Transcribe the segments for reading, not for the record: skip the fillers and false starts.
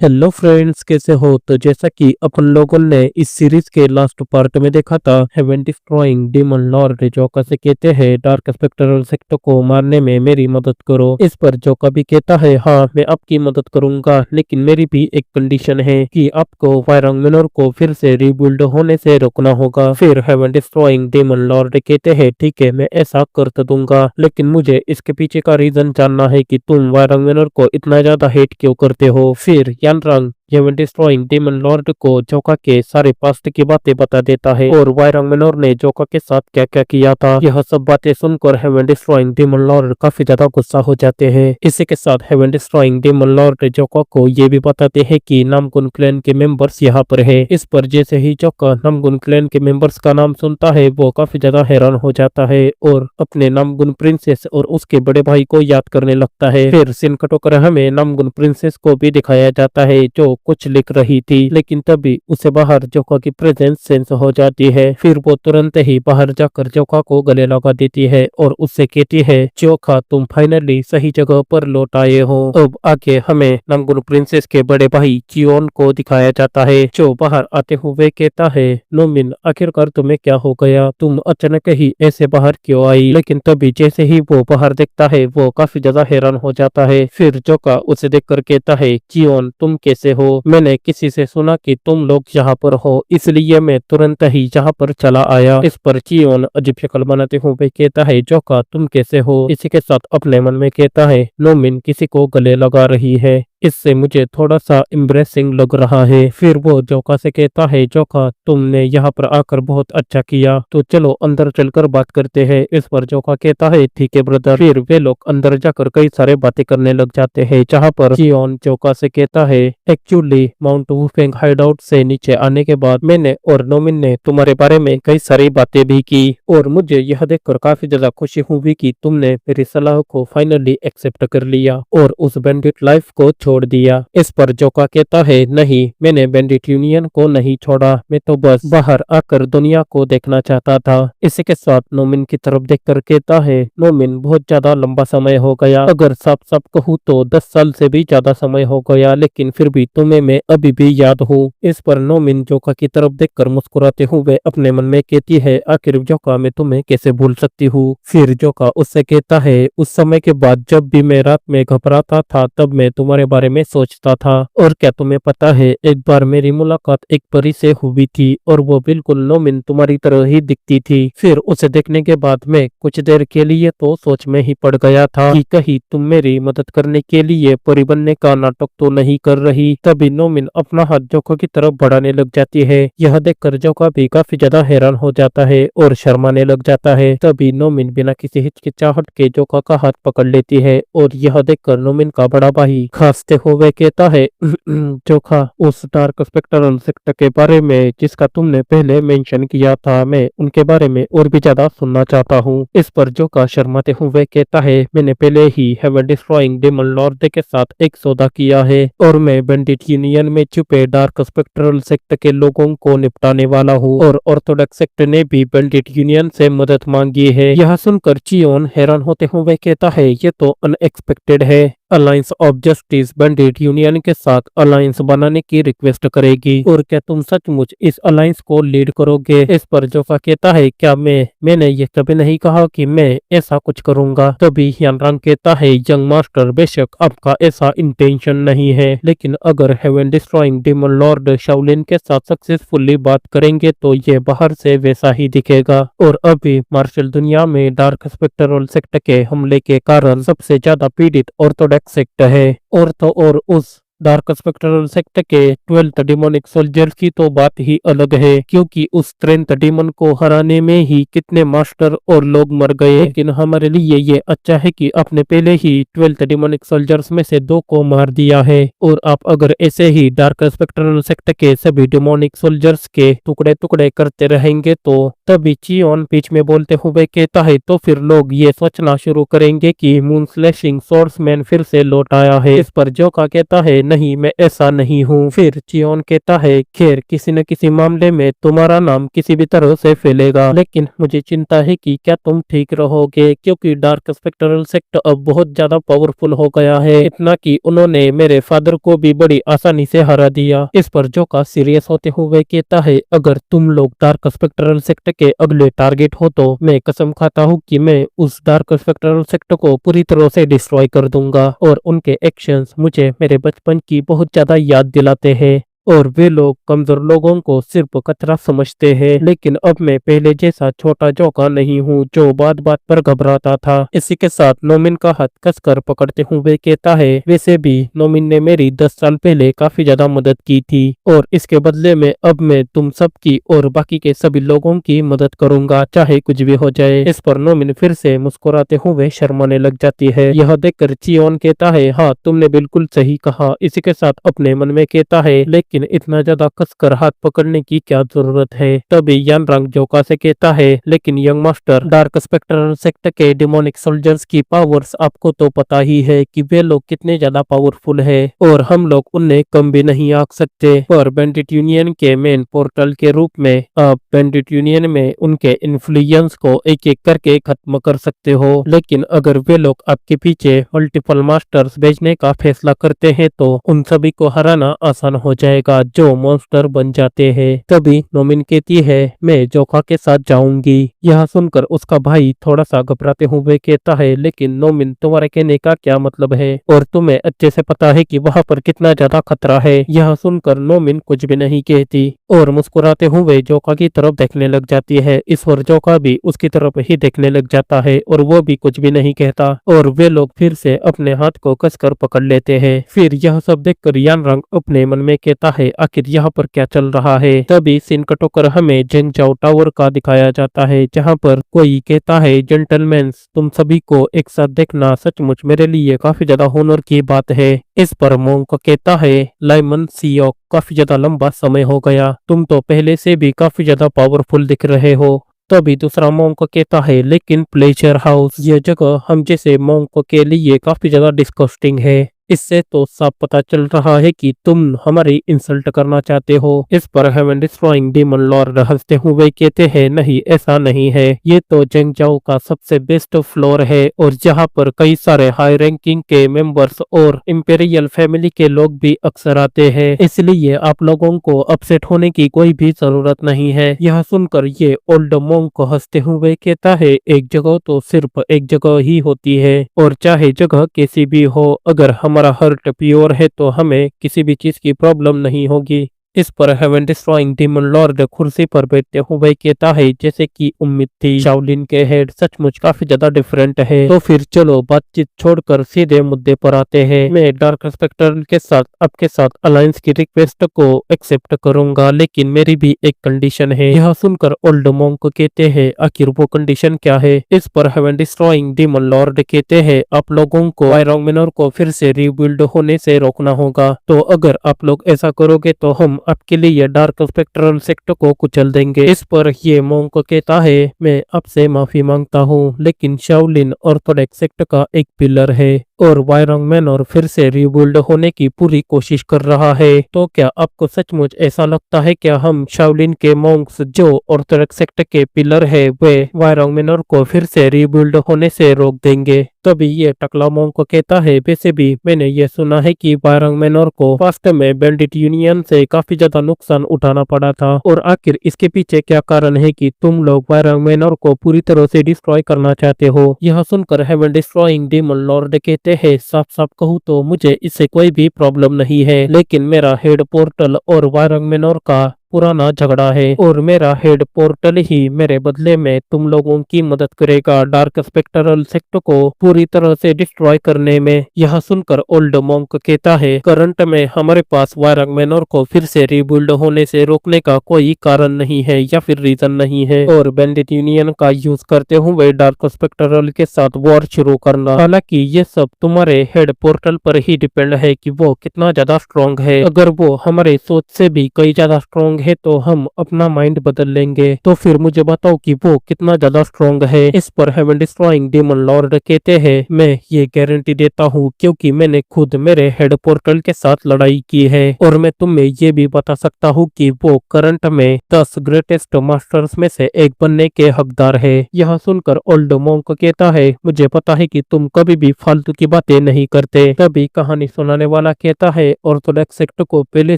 Hello friends, कैसे हो? तो जैसा कि अपन लोगों ने इस सीरीज के लास्ट पार्ट में देखा था, हेवन डिस्ट्रॉइंग डीमन लॉर्ड जोका से कहते हैं डार्क स्पेक्ट्रल सेक्ट को मारने में मेरी मदद करो। इस पर जोका भी कहता है हाँ, मैं आपकी मदद करूंगा, लेकिन मेरी भी एक कंडीशन है कि आपको वायरंगनोर को फिर से रिबिल्ड होने से रोकना होगा। फिर हेवन डिस्ट्रॉइंग डीमन लॉर्ड कहते हैं ठीक है, मैं ऐसा कर तो दूंगा, लेकिन मुझे इसके पीछे का रीजन जानना है कि तुम वायरंगनोर को इतना ज्यादा हेट क्यों करते हो। फिर यानरंग हेवन डिस्ट्रॉइंग डीमन लॉर्ड को जोका के सारे पास्ट की बातें बता देता है और वायरंगनोर ने जोका के साथ क्या क्या किया था। यह सब बातें सुनकर हेवन डिस्ट्रॉइंग डीमन लॉर्ड काफी ज्यादा गुस्सा हो जाते हैं। इसी के साथ हेवन डिस्ट्रॉइंग डीमन लॉर्ड जोका को ये भी बताते हैं कि नामकुन क्लैन के मेंबर्स यहाँ पर है। इस पर जैसे ही जोका नामकुन क्लैन के मेंबर्स का नाम सुनता है, वो काफी ज्यादा हैरान हो जाता है और अपने नामकुन प्रिंसेस और उसके बड़े भाई को याद करने लगता है। फिर सीन कट होकर हमें नामकुन प्रिंसेस को भी दिखाया जाता है जो कुछ लिख रही थी, लेकिन तभी उसे बाहर जोका की प्रेजेंस सेंस हो जाती है। फिर वो तुरंत ही बाहर जाकर जोका को गले लगा देती है और उससे कहती है जोका, तुम फाइनली सही जगह पर लौट आए हो। अब आगे हमें नामकुन प्रिंसेस के बड़े भाई चियोन को दिखाया जाता है जो बाहर आते हुए कहता है नोमिन, आखिरकार तुम्हें क्या हो गया? तुम अचानक ही ऐसे बाहर क्यों आई? लेकिन तभी जैसे ही वो बाहर देखता है वो काफी ज्यादा हैरान हो जाता है। फिर जोका उसे देखकर कहता है चियोन, तुम कैसे हो? मैंने किसी से सुना कि तुम लोग यहाँ पर हो, इसलिए मैं तुरंत ही यहाँ पर चला आया। इस पर चियोन अजीब शक्ल बनाते हुए कहता है जोका, तुम कैसे हो? इसी के साथ अपने मन में कहता है नोमिन किसी को गले लगा रही है, इससे मुझे थोड़ा सा एम्ब्रेसिंग लग रहा है। फिर वो जोका से कहता है जोका, तुमने यहाँ पर आकर बहुत अच्छा किया, तो चलो अंदर चलकर बात करते हैं। इस पर जोका कहता है ठीक है ब्रदर। फिर वे लोग अंदर जाकर कई सारे बातें करने लग जाते हैं, जहाँ पर चियोन जोका से कहता है एक्चुअली माउंट वुफेंग हाइडआउट से नीचे आने के बाद मैंने और नोमिन ने तुम्हारे बारे में कई सारी बातें भी की और मुझे यह देखकर काफी ज्यादा खुशी हुई कि तुमने मेरी सलाह को फाइनली एक्सेप्ट कर लिया और उस बैंडिट लाइफ को छोड़ दिया। इस पर जोका कहता है नहीं, मैंने बैंडिट यूनियन को नहीं छोड़ा, मैं तो बस बाहर आकर दुनिया को देखना चाहता था। इसी के साथ नोमिन की तरफ देखकर कहता है नोमिन, बहुत ज्यादा लंबा समय हो गया, अगर साफ साफ कहूँ तो 10 साल से भी ज्यादा समय हो गया, लेकिन फिर भी तुम्हें मैं अभी भी याद हूँ। इस पर नोमिन जोका की तरफ देखकर मुस्कुराते हुए अपने मन में कहती है आखिर जोका, मैं तुम्हें कैसे भूल सकती हूँ। फिर जोका उससे कहता है उस समय के बाद जब भी मैं रात में घबराता था तब मैं तुम्हारे बारे में सोचता था, और क्या तुम्हें पता है एक बार मेरी मुलाकात एक परी से हुई थी और वो बिल्कुल नोमिन तुम्हारी तरह ही दिखती थी। फिर उसे देखने के बाद मैं कुछ देर के लिए तो सोच में ही पड़ गया था कि कहीं तुम मेरी मदद करने के लिए परी बनने का नाटक तो नहीं कर रही। तभी नोमिन अपना हाथ जोका की तरफ बढ़ाने लग जाती है। यह देखकर जोका भी काफी ज्यादा हैरान हो जाता है और शर्माने लग जाता है। तभी नोमिन बिना किसी हिचकिचाहट के जोका का हाथ पकड़ लेती है और यह देखकर नोमिन का बड़ा भाई खांसते हुए कहता है जोका, उस डार्क स्पेक्ट्रल सेक्ट के बारे में जिसका तुमने पहले मेंशन किया था, मैं उनके बारे में और भी ज्यादा सुनना चाहता हूँ। इस पर जोका शर्माते हुए कहता है मैंने पहले ही हेवन डिस्ट्रॉइंग डीमन लॉर्ड के साथ एक सौदा किया है और मैं बैंडिट यूनियन में छुपे डार्क स्पेक्ट्रल सेक्ट के लोगों को निपटाने वाला हूँ और ऑर्थोडॉक्स सेक्ट ने भी बैंडिट यूनियन से मदद मांगी है। यह सुनकर चियोन हैरान होते हुए कहता है ये तो अनएक्सपेक्टेड है। Alliance of justice bandit union के साथ अलायंस बनाने की रिक्वेस्ट करेगी और क्या तुम सचमुच इस अलायंस को लीड करोगे? इस पर जोका कहता है क्या मैंने ये कभी नहीं कहा कि मैं ऐसा कुछ करूंगा। तभी यानरंग कहता है यंग मास्टर, बेशक आपका ऐसा इंटेंशन नहीं है, लेकिन अगर heaven destroying demon lord Shaolin के साथ सक्सेसफुली बात करेंगे तो ये बाहर से वैसा ही दिखेगा। और अभी मार्शल दुनिया में डार्क स्पेक्ट्रल सेक्ट के हमले के कारण सबसे ज्यादा पीड़ित ऑर्थोडॉक्स सेक्ट है। और उस डार्क स्पेक्ट्रल सेक्ट के 12th डिमोनिक सोल्जर्स की तो बात ही अलग है, क्योंकि उस 13th डिमन को हराने में ही कितने मास्टर और लोग मर गए। लेकिन हमारे लिए ये अच्छा है कि आपने पहले ही 12th डिमोनिक सोल्जर्स में से 2 को मार दिया है, और आप अगर ऐसे ही डार्क स्पेक्ट्रल सेक्ट के सभी डिमोनिक सोल्जर्स के टुकड़े टुकड़े करते रहेंगे तो तभी चियोन बीच में बोलते हुए कहता है तो फिर लोग ये सोचना शुरू करेंगे कि मून स्लैशिंग सोर्समैन फिर से लौट आया है। इस पर जोका कहता है नहीं, मैं ऐसा नहीं हूँ। फिर चियोन कहता है, खैर किसी न किसी मामले में तुम्हारा नाम किसी भी तरह से फैलेगा, लेकिन मुझे चिंता है कि क्या तुम ठीक रहोगे, क्योंकि डार्क स्पेक्ट्रल सेक्ट अब बहुत ज्यादा पावरफुल हो गया है, इतना कि उन्होंने मेरे फादर को भी बड़ी आसानी से हरा दिया। इस पर जोका सीरियस होते हुए कहता है, अगर तुम लोग डार्क स्पेक्ट्रल सेक्ट के अगले टारगेट हो तो मैं कसम खाता हूँ कि मैं उस डार्क स्पेक्ट्रल सेक्ट को पूरी तरह से डिस्ट्रॉय कर दूंगा। और उनके एक्शंस मुझे मेरे बचपन की बहुत ज्यादा याद दिलाते हैं, और वे लोग कमजोर लोगों को सिर्फ खतरा समझते हैं। लेकिन अब मैं पहले जैसा छोटा जोका नहीं हूँ जो बात बात पर घबराता था। इसी के साथ नोमिन का हाथ कसकर पकड़ते हुए कहता है, वैसे भी नोमिन ने मेरी 10 साल पहले काफी ज्यादा मदद की थी, और इसके बदले में अब मैं तुम सबकी और बाकी के सभी लोगों की मदद करूंगा, चाहे कुछ भी हो जाए। इस पर नोमिन फिर से मुस्कुराते हुए शर्माने लग जाती है। यह देखकर चियोन कहता है, हाँ तुमने बिल्कुल सही कहा। इसी के साथ अपने मन में कहता है, लेकिन इतना ज्यादा कसकर हाथ पकड़ने की क्या जरूरत है। तभी यानरंग जोका से कहता है, लेकिन young master, dark spectral sect के डिमोनिक सोल्जर्स की पावर्स आपको तो पता ही है कि वे लोग कितने ज्यादा पावरफुल है, और हम लोग उन्हें कम भी नहीं आंक सकते। पर बैंडिट यूनियन के मेन पोर्टल के रूप में आप बैंडिट यूनियन में उनके इन्फ्लुएंस को एक एक करके खत्म कर सकते हो, लेकिन अगर वे लोग आपके पीछे मल्टीपल मास्टर्स भेजने का फैसला करते हैं तो उन सभी को हराना आसान हो जाएगा, जो मॉन्स्टर बन जाते हैं। तभी नोमिन कहती है, मैं जोका के साथ जाऊंगी। यह सुनकर उसका भाई थोड़ा सा घबराते हुए कहता है, लेकिन नोमिन तुम्हारे कहने का क्या मतलब है, और तुम्हें अच्छे से पता है कि वहां पर कितना ज्यादा खतरा है। यह सुनकर नोमिन कुछ भी नहीं कहती और मुस्कुराते हुए जोका की तरफ देखने लग जाती है। इस पर जोका भी उसकी तरफ ही देखने लग जाता है और वो भी कुछ भी नहीं कहता, और वे लोग फिर से अपने हाथ को कसकर पकड़ लेते हैं। फिर यह सब देखकर यानरंग अपने मन में कहता है, आखिर यहाँ पर क्या चल रहा है। तभी सीन कटोकर हमें जेंगजाओ टावर का दिखाया जाता है, जहाँ पर कोई कहता है, जेंटलमैन्स तुम सभी को एक साथ देखना सचमुच मेरे लिए काफी ज्यादा होनर की बात है। इस पर मोंक कहता है, लाइमन सियोक, काफी ज्यादा लंबा समय हो गया, तुम तो पहले से भी काफी ज्यादा पावरफुल दिख रहे हो। तभी दूसरा मोंक कहता है, लेकिन प्लेजर हाउस, ये जगह हम जैसे मोंक के लिए काफी ज्यादा डिस्कस्टिंग है। इससे तो साफ पता चल रहा है कि तुम हमारी इंसल्ट करना चाहते हो। इस पर हेवन डिस्ट्रॉइंग डीमन लॉर्ड हंसते हुए कहते हैं, नहीं ऐसा नहीं है, ये तो जेंगजाओ का सबसे बेस्ट फ्लोर है, और जहाँ पर कई सारे हाई रैंकिंग के मेंबर्स और इंपेरियल फैमिली के लोग भी अक्सर आते हैं, इसलिए आप लोगों को अपसेट होने की कोई भी जरूरत नहीं है। यह सुनकर ये ओल्ड मोंक को हंसते हुए कहता है, एक जगह तो सिर्फ एक जगह ही होती है, और चाहे जगह कैसी भी हो, अगर हमारा हार्ट प्योर है तो हमें किसी भी चीज की प्रॉब्लम नहीं होगी। इस पर हेवन डिस्ट्रॉइंग डीमन लॉर्ड कुर्सी पर बैठते हुए कहता है, जैसे कि उम्मीद थी, शाओलिन के हेड सचमुच काफी ज्यादा डिफरेंट है। तो फिर चलो बातचीत छोड़कर सीधे मुद्दे पर आते हैं। मैं डार्क स्पेक्ट्रल के साथ आपके साथ अलायंस की रिक्वेस्ट को एक्सेप्ट करूंगा, लेकिन मेरी भी एक कंडीशन है। यह सुनकर ओल्ड मोंक कहते हैं, आखिर वो कंडीशन क्या है। इस पर हेवन डिस्ट्रॉइंग डीमन लॉर्ड कहते हैं, आप लोगों को वायरोंग मेनोर को फिर से रिबिल्ड होने से रोकना होगा, तो अगर आप लोग ऐसा करोगे तो हम आपके लिए डार्क स्पेक्ट्रल सेक्ट को कुचल देंगे। इस पर ये मोंक कहता है, मैं आपसे माफी मांगता हूँ, लेकिन शाओलिन ऑर्थोडॉक्स सेक्ट का एक पिलर है, और वायरोंग मेनोर फिर से रिबिल्ड होने की पूरी कोशिश कर रहा है। तो क्या आपको सचमुच ऐसा लगता है क्या हम शाओलिन के मोंक्स जो ऑर्थोडॉक्स सेक्ट के पिलर है वे वायरोंग मेनोर को फिर से रिबिल्ड होने से रोक देंगे। तभी ये टकला मोंक कहता है, वैसे भी मैंने ये सुना है कि वायरोंग मेनोर को फास्ट में बैंडिट यूनियन से काफी ज्यादा नुकसान उठाना पड़ा था, और आखिर इसके पीछे क्या कारण है कि तुम लोग वायरोंग मेनोर को पूरी तरह से डिस्ट्रॉय करना चाहते हो। यह सुनकर हेवन डिस्ट्रॉइंग डीमन लॉर्ड कहते हैं, साफ साफ कहूँ तो मुझे इससे कोई भी प्रॉब्लम नहीं है, लेकिन मेरा हेड पोर्टल और वायरोंग मेनोर का पुराना झगड़ा है, और मेरा हेड पोर्टल ही मेरे बदले में तुम लोगों की मदद करेगा डार्क स्पेक्ट्रल सेक्ट को पूरी तरह से डिस्ट्रॉय करने में। यह सुनकर ओल्ड मोंक कहता है, करंट में हमारे पास वायरोंग मेनोर को फिर से रिबिल्ड होने से रोकने का कोई कारण नहीं है या फिर रीजन नहीं है, और बैंडिट यूनियन का यूज करते हुए डार्क स्पेक्ट्रल के साथ वॉर शुरू करना। हालांकि ये सब तुम्हारे हेड पोर्टल पर ही डिपेंड है कि वो कितना ज्यादा स्ट्रॉन्ग है। अगर वो हमारे सोच से भी कई ज्यादा स्ट्रॉन्ग स्ट्रांग है तो हम अपना माइंड बदल लेंगे। तो फिर मुझे बताओ कि वो कितना ज्यादा स्ट्रांग है। इस पर हेवन डिस्ट्रॉइंग डीमन लॉर्ड कहते हैं, मैं ये गारंटी देता हूँ क्योंकि मैंने खुद मेरे हेड पोर्टल के साथ लड़ाई की है और मैं तुम्हें ये भी बता सकता हूँ कि वो करंट में 10 ग्रेटेस्ट मास्टर्स में से एक बनने के हकदार है। यह सुनकर ओल्ड मॉन्क कहता है, मुझे पता है कि तुम कभी भी फालतू की बातें नहीं करते। तभी कहानी सुनाने वाला कहता है, ऑर्थोडॉक्स सेक्ट को पहले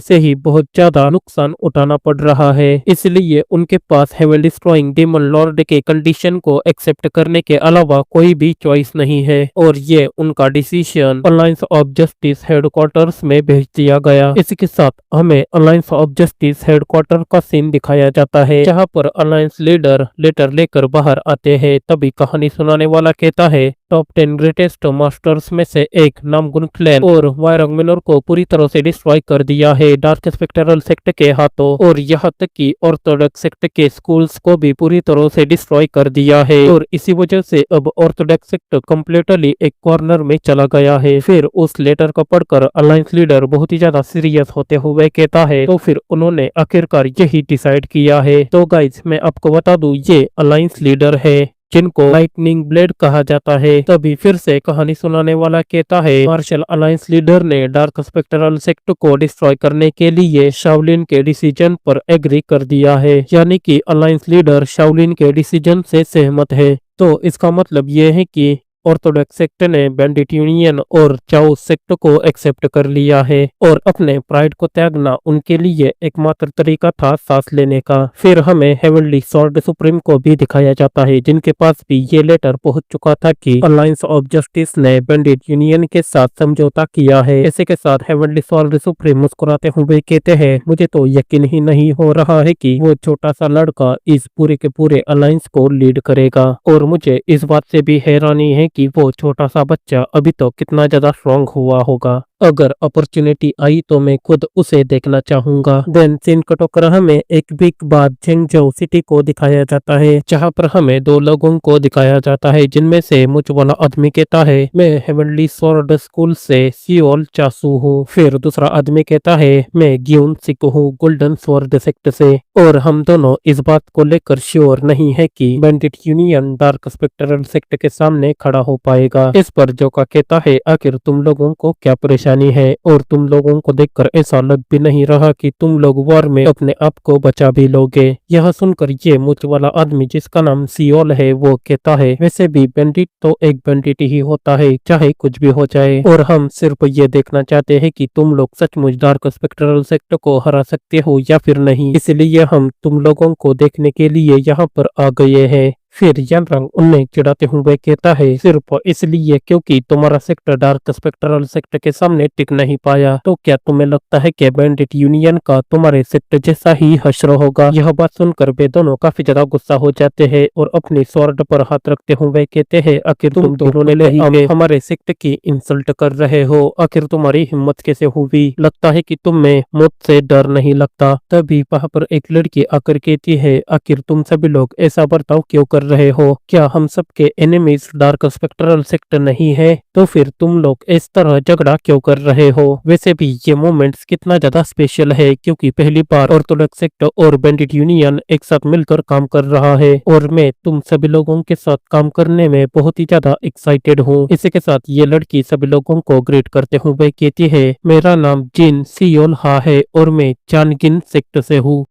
से ही बहुत ज्यादा नुकसान उठाना पड़ रहा है, इसलिए उनके पास हेवन डिस्ट्रॉइंग डीमन लॉर्ड के कंडीशन को एक्सेप्ट करने के अलावा कोई भी चॉइस नहीं है और ये उनका decision alliance of justice headquarters में भेज दिया गया। इसके साथ हमें अलायंस ऑफ जस्टिस हेडक्वार्टर का सीन दिखाया जाता है जहाँ पर अलायंस लीडर लेटर लेकर बाहर आते हैं। तभी कहानी सुनाने वाला कहता है, टॉप 10 ग्रेटेस्ट मास्टर्स में से एक नामगुन क्लैन और वायरंग मिनर को पूरी तरह से डिस्ट्रॉय कर दिया है डार्क स्पेक्ट्रल सेक्ट के हाथों, और यहाँ तक कि ऑर्थोडॉक्स सेक्ट के स्कूल्स को भी पूरी तरह से डिस्ट्रॉय कर दिया है और इसी वजह से अब ऑर्थोडॉक्स सेक्ट कम्प्लीटली एक कॉर्नर में चला गया है। फिर उस लेटर को पढ़कर अलायंस लीडर बहुत ही ज्यादा सीरियस होते हुए कहता है, तो फिर उन्होंने आखिरकार यही डिसाइड किया है। तो गाइज मैं आपको बता दूं, ये अलायंस लीडर है जिनको लाइटनिंग ब्लेड कहा जाता है। तभी फिर से कहानी सुनाने वाला कहता है, मार्शल अलायंस लीडर ने डार्क स्पेक्ट्रल सेक्ट को डिस्ट्रॉय करने के लिए शाओलिन के डिसीजन पर एग्री कर दिया है, यानी कि अलायंस लीडर शाओलिन के डिसीजन से सहमत है। तो इसका मतलब ये है कि ऑर्थोडॉक्स सेक्ट ने बैंडिट यूनियन और चाओ सेक्ट को एक्सेप्ट कर लिया है और अपने प्राइड को त्यागना उनके लिए एकमात्र तरीका था सांस लेने का। फिर हमें हेवनली सॉर्ड सुप्रीम को भी दिखाया जाता है जिनके पास भी ये लेटर पहुंच चुका था कि अलायंस ऑफ जस्टिस ने बैंडिट यूनियन के साथ समझौता किया है। इसी के साथ हेवनली सॉर्ड सुप्रीम मुस्कुराते हुए कहते हैं, मुझे तो यकीन ही नहीं हो रहा है कि वो छोटा सा लड़का इस पूरे के पूरे अलायंस को लीड करेगा, और मुझे इस बात से भी हैरानी है कि वो छोटा सा बच्चा अभी तो कितना ज्यादा स्ट्रॉन्ग हुआ होगा। अगर अपॉर्चुनिटी आई तो मैं खुद उसे देखना चाहूंगा। देन सीन कट होकर हमें एक वीक बाद चेंगझोउ सिटी को दिखाया जाता है जहां पर हमें दो लोगों को दिखाया जाता है, जिनमें से मुझ वाला आदमी कहता है, मैं हेवनली स्वॉर्ड स्कूल से सियोल चासू हूँ। फिर दूसरा आदमी कहता है, मैं ग्यून सिक हूँ गोल्डन स्वॉर्ड सेक्ट से। और हम दोनों इस बात को लेकर श्योर नहीं है कि bandit union dark spectral sect के सामने खड़ा हो पाएगा। इस पर जोका कहता है, आखिर तुम लोगों को क्या परेशानी है, और तुम लोगों को देखकर ऐसा लग भी नहीं रहा कि तुम लोग वॉर में अपने आप को बचा भी लोगे। यह सुनकर ये मुझ वाला आदमी जिसका नाम सियोल है वो कहता है, वैसे भी बैंडिट तो एक बैंडिट ही होता है, चाहे कुछ भी हो जाए, और हम सिर्फ ये देखना चाहते हैं कि तुम लोग सचमुच डार्क स्पेक्ट्रल सेक्ट को हरा सकते हो या फिर नहीं, इसलिए हम तुम लोगों को देखने के लिए यहाँ पर आ गए हैं। फिर यानरंग उन्हें चिढ़ाते हुए कहता है, सिर्फ इसलिए क्योंकि तुम्हारा सेक्टर डार्क स्पेक्ट्रल सेक्टर के सामने टिक नहीं पाया, तो क्या तुम्हें लगता है कि बैंडिट यूनियन का तुम्हारे सेक्टर जैसा ही हश्र होगा। यह बात सुनकर वे दोनों काफी ज्यादा गुस्सा हो जाते हैं और अपनी स्वॉर्ड पर हाथ रखते हुए कहते हैं, आखिर तुम दोनों ने हमारे सेक्टर की इंसल्ट कर रहे हो, आखिर तुम्हारी हिम्मत कैसे हुई, लगता है कि तुम्हें मौत से डर नहीं लगता। तभी वहाँ पर एक लड़की आकर कहती है, आखिर तुम सभी लोग ऐसा बर्ताव क्यों कर रहे हो, क्या हम सबके एनिमीज डार्क स्पेक्ट्रल सेक्टर नहीं है, तो फिर तुम लोग इस तरह झगड़ा क्यों कर रहे हो। वैसे भी ये मोमेंट्स कितना ज्यादा स्पेशल है क्योंकि पहली बार ऑर्थोडॉक्स सेक्टर और बैंडिट यूनियन एक साथ मिलकर काम कर रहा है और मैं तुम सभी लोगों के साथ काम करने में बहुत ही ज्यादा एक्साइटेड हूँ। इसी के साथ ये लड़की सभी लोगों को ग्रीट करते हुए कहती है, मेरा नाम जिन सियोल हा है और मैं चानगिन सेक्टर से हूँ।